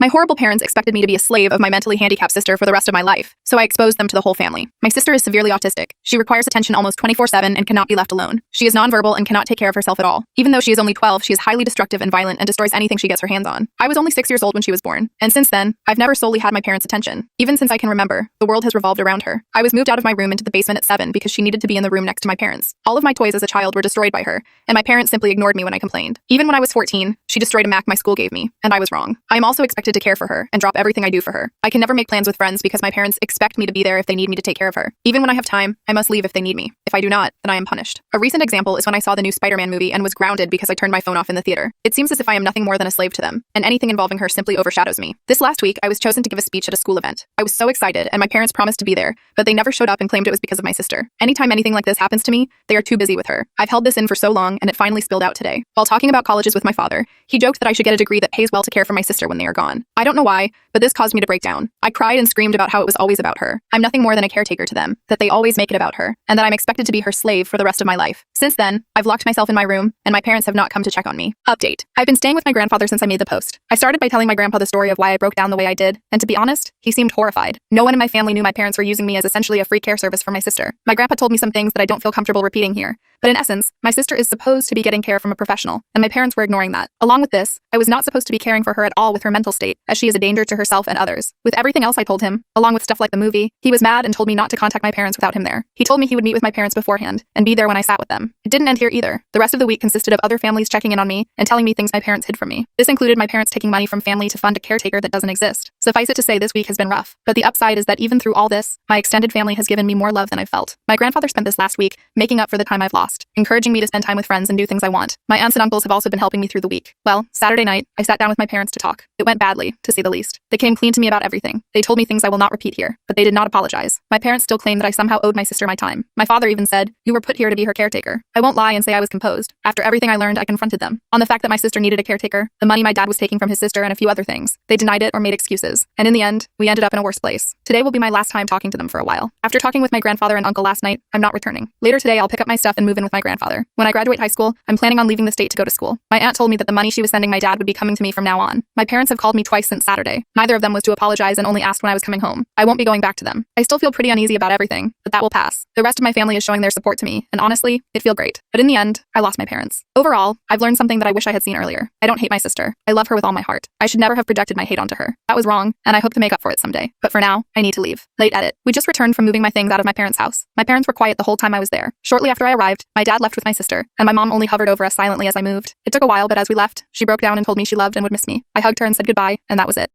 My horrible parents expected me to be a slave of my mentally handicapped sister for the rest of my life, so I exposed them to the whole family. My sister is severely autistic. She requires attention almost 24/7 and cannot be left alone. She is nonverbal and cannot take care of herself at all. Even though she is only 12, she is highly destructive and violent and destroys anything she gets her hands on. I was only 6 years old when she was born, and since then, I've never solely had my parents' attention. Even since I can remember, the world has revolved around her. I was moved out of my room into the basement at 7 because she needed to be in the room next to my parents. All of my toys as a child were destroyed by her, and my parents simply ignored me when I complained. Even when I was 14, she destroyed a Mac my school gave me, and I was wrong. I am also expected to care for her and drop everything I do for her. I can never make plans with friends because my parents expect me to be there if they need me to take care of her. Even when I have time, I must leave if they need me. If I do not, then I am punished. A recent example is when I saw the new Spider-Man movie and was grounded because I turned my phone off in the theater. It seems as if I am nothing more than a slave to them, and anything involving her simply overshadows me. This last week, I was chosen to give a speech at a school event. I was so excited, and my parents promised to be there, but they never showed up and claimed it was because of my sister. Anytime anything like this happens to me, they are too busy with her. I've held this in for so long, and it finally spilled out today. While talking about colleges with my father, he joked that I should get a degree that pays well to care for my sister when they are gone. I don't know why, but this caused me to break down. I cried and screamed about how it was always about her. I'm nothing more than a caretaker to them, that they always make it about her, and that I'm expected to be her slave for the rest of my life. Since then, I've locked myself in my room, and my parents have not come to check on me. Update. I've been staying with my grandfather since I made the post. I started by telling my grandpa the story of why I broke down the way I did, and to be honest, he seemed horrified. No one in my family knew my parents were using me as essentially a free care service for my sister. My grandpa told me some things that I don't feel comfortable repeating here, but in essence, my sister is supposed to be getting care from a professional, and my parents were ignoring that. Along with this, I was not supposed to be caring for her at all with her mental state, as she is a danger to herself and others. With everything else I told him, along with stuff like the movie, he was mad and told me not to contact my parents without him there. He told me he would meet with my parents beforehand, and be there when I sat with them. It didn't end here either. The rest of the week consisted of other families checking in on me and telling me things my parents hid from me. This included my parents taking money from family to fund a caretaker that doesn't exist. Suffice it to say, this week has been rough. But the upside is that even through all this, my extended family has given me more love than I've felt. My grandfather spent this last week making up for the time I've lost, encouraging me to spend time with friends and do things I want. My aunts and uncles have also been helping me through the week. Well, Saturday night, I sat down with my parents to talk. It went badly, to say the least. They came clean to me about everything. They told me things I will not repeat here, but they did not apologize. My parents still claim that I somehow owed my sister my time. My father even said, "You were put here to be her caretaker." I won't lie and say I was composed. After everything I learned, I confronted them on the fact that my sister needed a caretaker, the money my dad was taking from his sister, and a few other things. They denied it or made excuses, and in the end, we ended up in a worse place. Today will be my last time talking to them for a while. After talking with my grandfather and uncle last night, I'm not returning. Later today, I'll pick up my stuff and move in with my grandfather. When I graduate high school, I'm planning on leaving the state to go to school. My aunt told me that the money she was sending my dad would be coming to me from now on. My parents have called me twice since Saturday. Neither of them was to apologize and only asked when I was coming home. I won't be going back to them. I still feel pretty uneasy about everything, but that will pass. The rest of my family is showing their support to me, and honestly, it feels great. But in the end, I lost my parents. Overall, I've learned something that I wish I had seen earlier. I don't hate my sister. I love her with all my heart. I should never have projected my hate onto her. That was wrong, and I hope to make up for it someday. But for now, I need to leave. Late edit. We just returned from moving my things out of my parents' house. My parents were quiet the whole time I was there. Shortly after I arrived, my dad left with my sister, and my mom only hovered over us silently as I moved. It took a while, but as we left, she broke down and told me she loved and would miss me. I hugged her and said goodbye, and that was it.